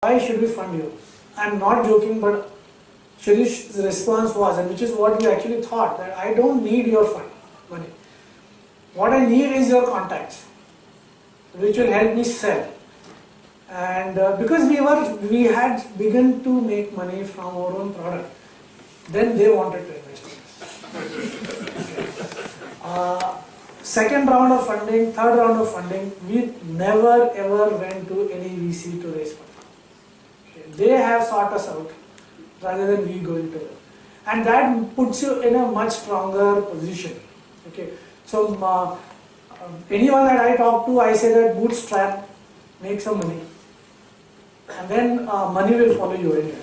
why should we fund you? I'm not joking, but Shirish's response was, and which is what we actually thought, that I don't need your fund money. What I need is your contacts, which will help me sell. And because we had begun to make money from our own product, then they wanted to invest in us. Second round of funding, third round of funding, we never ever went to any VC to raise funds. Okay. They have sought us out rather than we going to them. And that puts you in a much stronger position. Okay. So anyone that I talk to, I say that bootstrap, make some money, and then money will follow you anyway.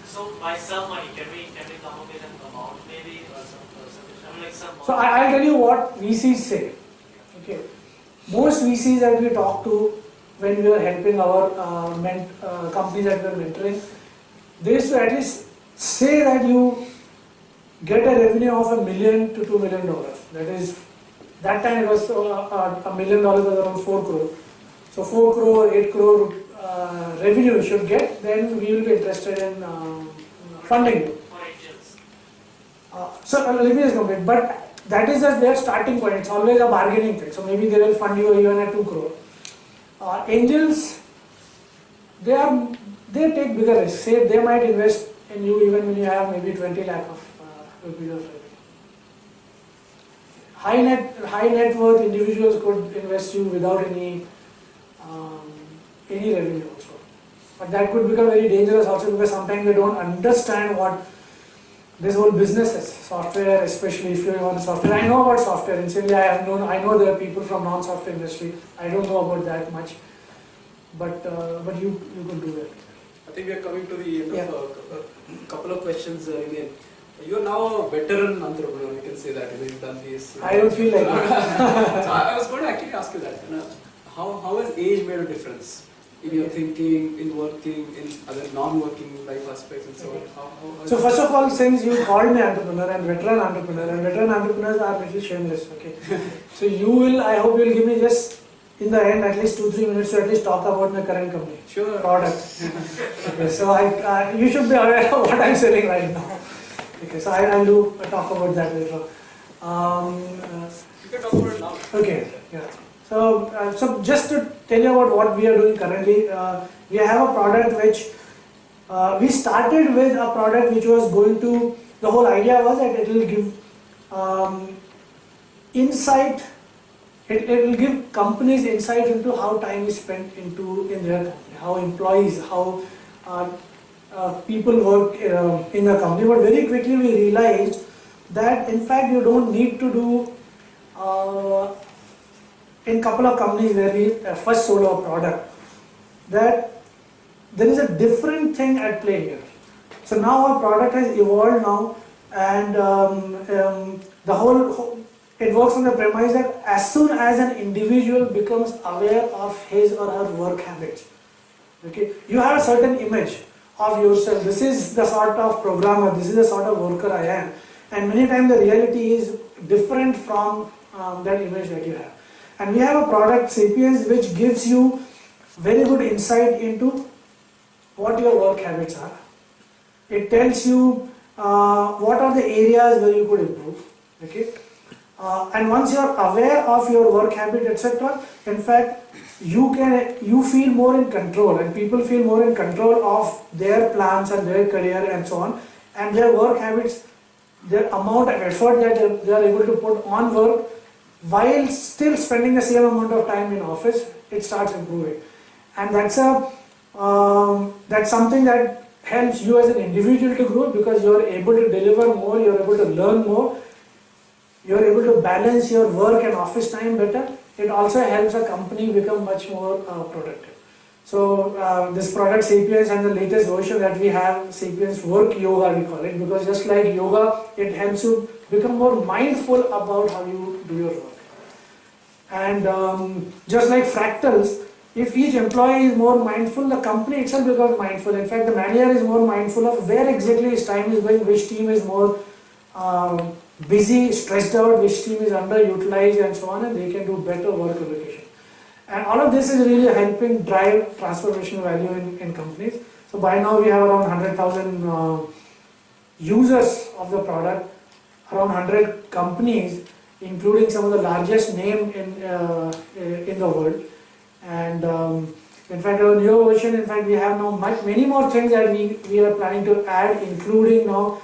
So by some money, can we come up with an amount maybe or some percentage? Like some. So I'll tell you what VCs say. Okay, most VCs that we talk to when we are helping our companies that we are mentoring, they used to at least say that you get a revenue of $1 million to $2 million. That is, that time it was $1 million was around 4 crore. So 4 crore, 8 crore revenue you should get, then we will be interested in funding you. For angels. So let me just complete. But that is just their starting point. It's always a bargaining thing. So maybe they will fund you even at 2 crore. Angels, they take bigger risks. Say they might invest in you even when you have maybe 20 lakh of rupees of revenue. High net worth individuals could invest you without any revenue also. But that could become very dangerous also, because sometimes they don't understand what this whole business is. Software, especially if you're on software. I know about software. Incidentally, I know there are people from non-software industry. I don't know about that much. But you could do that. I think we are coming to the end of a couple of questions again. You are now a veteran entrepreneur, you can say that. You've done this. I don't feel like it. So I was going to actually ask you that. How has age made a difference in your thinking, in working, in other non-working life aspects and so on? So first of all, since you called me entrepreneur and veteran entrepreneurs are little shameless. Okay. So I hope you will give me just in the end at least 2-3 minutes to at least talk about my current company. Sure. Product. Okay. So you should be aware of what I'm selling right now. Okay. So I'll talk about that later. You can talk about it now. Okay. Yeah. So just to tell you about what we are doing currently, we have a product which we started with a product which was going to, the whole idea was that it will give insight, it will give companies insight into how time is spent in their company, how employees, how people work in the company. But very quickly we realized that in fact you don't need to do in couple of companies where we first sold our product, that there is a different thing at play here. So now our product has evolved now, and it works on the premise that as soon as an individual becomes aware of his or her work habits, okay, you have a certain image of yourself. This is the sort of programmer, this is the sort of worker I am, and many times the reality is different from that image that you have. And we have a product, Sapiens, which gives you very good insight into what your work habits are. It tells you what are the areas where you could improve. Okay? And once you are aware of your work habit, etc., in fact, you feel more in control, and people feel more in control of their plans and their career and so on, and their work habits, their amount of effort that they are able to put on work, while still spending the same amount of time in office, it starts improving. And that's something that helps you as an individual to grow, because you are able to deliver more, you are able to learn more, you are able to balance your work and office time better. It also helps a company become much more productive. So this product Sapiens, and the latest version that we have, Sapiens Work Yoga we call it, because just like yoga, it helps you become more mindful about how you do your work. And just like fractals, if each employee is more mindful, the company itself becomes mindful. In fact, the manager is more mindful of where exactly his time is going, which team is more busy, stressed out, which team is underutilized and so on, and they can do better work allocation. And all of this is really helping drive transformational value in companies. So by now we have around 100,000 users of the product, around 100 companies, including some of the largest name in the world. And in fact, our new version, in fact, we have now many more things that we are planning to add, including now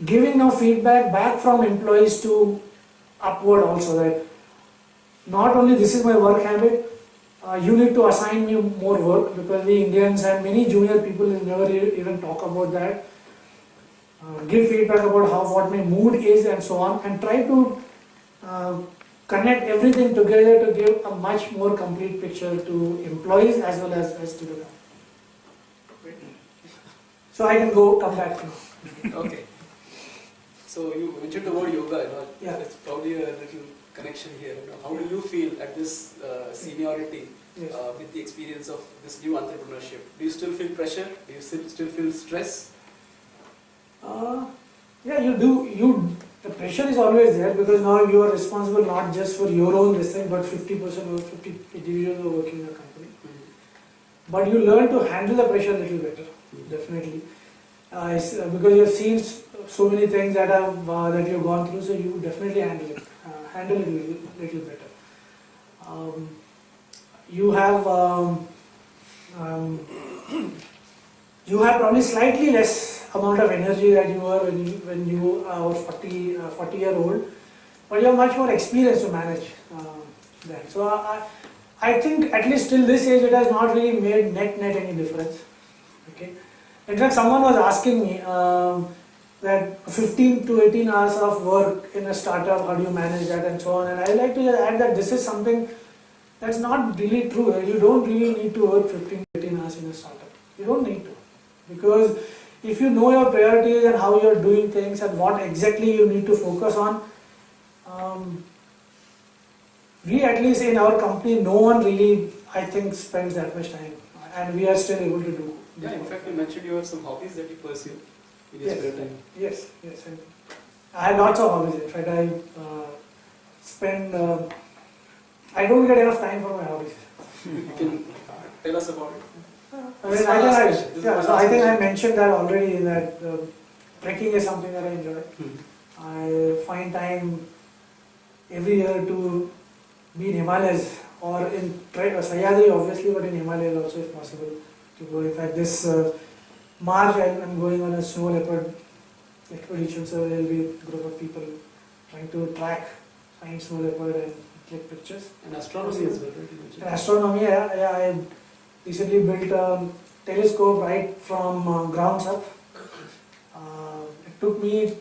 giving now feedback back from employees to upward also, that not only this is my work habit, you need to assign me more work, because we Indians and many junior people will never even talk about that. Give feedback about what my mood is and so on, and try to connect everything together to give a much more complete picture to employees as well as to the company. So I can come back now. Okay. So you mentioned the word yoga, Yeah. It's probably a little connection here. How do you feel at this seniority Yes. with the experience of this new entrepreneurship? Do you still feel pressure? Do you still feel stress? Yeah, you do. The pressure is always there, because now you are responsible not just for your own thing, but 50% or 50 individuals who are working in a company. But you learn to handle the pressure a little better, definitely. Because you have seen so many things that you've gone through, so you definitely handle it a little better. You have probably slightly less amount of energy that you were when you are 40-year-old, but you have much more experience to manage that. So I think at least till this age it has not really made net any difference. Okay. In fact, someone was asking me that 15 to 18 hours of work in a startup, how do you manage that and so on, and I like to just add that this is something that's not really true. You don't really need to work 15 to 18 hours in a startup. You don't need to, because if you know your priorities and how you're doing things and what exactly you need to focus on, we, at least in our company, no one really, I think, spends that much time, and we are still able to do. Yeah, in fact, you mentioned you have some hobbies that you pursue in your Yes. spare time. Yes. And I have lots of hobbies. In fact, I spend. I don't get enough time for my hobbies. You can tell us about it. I think I mentioned that already, that trekking is something that I enjoy. I find time every year to be in Himalayas, or in Sahyadri obviously, but in Himalayas also if possible to go. In fact, this March I'm going on a snow leopard expedition, so there will be a group of people trying to find snow leopard and take pictures. And astronomy as well, right? You mentioned. In astronomy, I recently built a telescope right from grounds up. It took me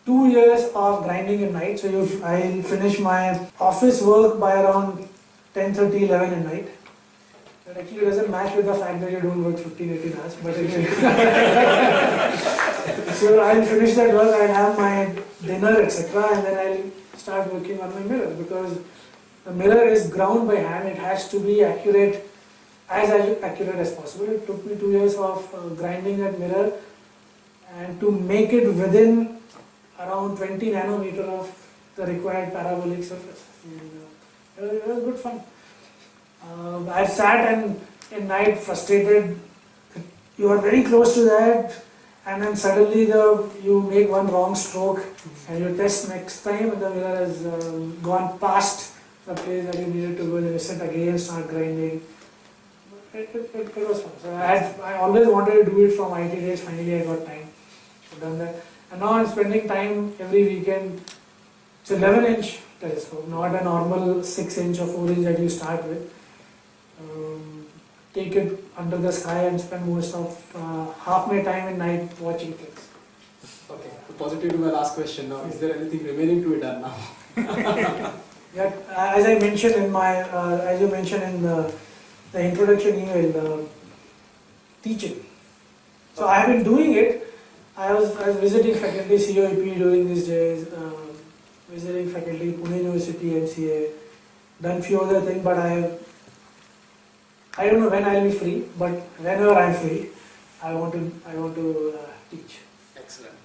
2 years of grinding at night, so I finish my office work by around 10:30, 11 at night. That actually doesn't match with the fact that you don't work 15, 18 hours, but anyway. So I'll finish that work, I'll have my dinner, etc., and then I'll start working on my mirror, because the mirror is ground by hand. It has to be accurate, as accurate as possible. It took me 2 years of grinding that mirror, and to make it within around 20 nanometer of the required parabolic surface. And, it was good fun. I've sat and in night frustrated. You are very close to that, and then suddenly you make one wrong stroke, and you test next time, and the mirror has gone past the place that you needed to go. Then you sit again, start grinding. It was fun. So I always wanted to do it from IT days. Finally, I got time. I've done that, and now I'm spending time every weekend. It's 11-inch telescope, not a normal 6-inch or 4-inch that you start with. Take it under the sky and spend most of half my time in night watching things. Okay, so positive to my last question now. Is there anything remaining to be done now? Yeah, as I mentioned in as you mentioned in the introduction email, teaching. So I have been doing it. I was visiting faculty, COEP during these days, visiting faculty, Pune University, MCA, done few other things, but I don't know when I'll be free, but whenever I'm free, I want to teach. Excellent.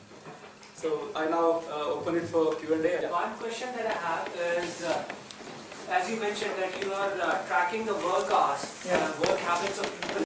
So I now open it for Q&A. One question that I have is, as you mentioned that you are tracking the work hours, Yeah. work habits of people.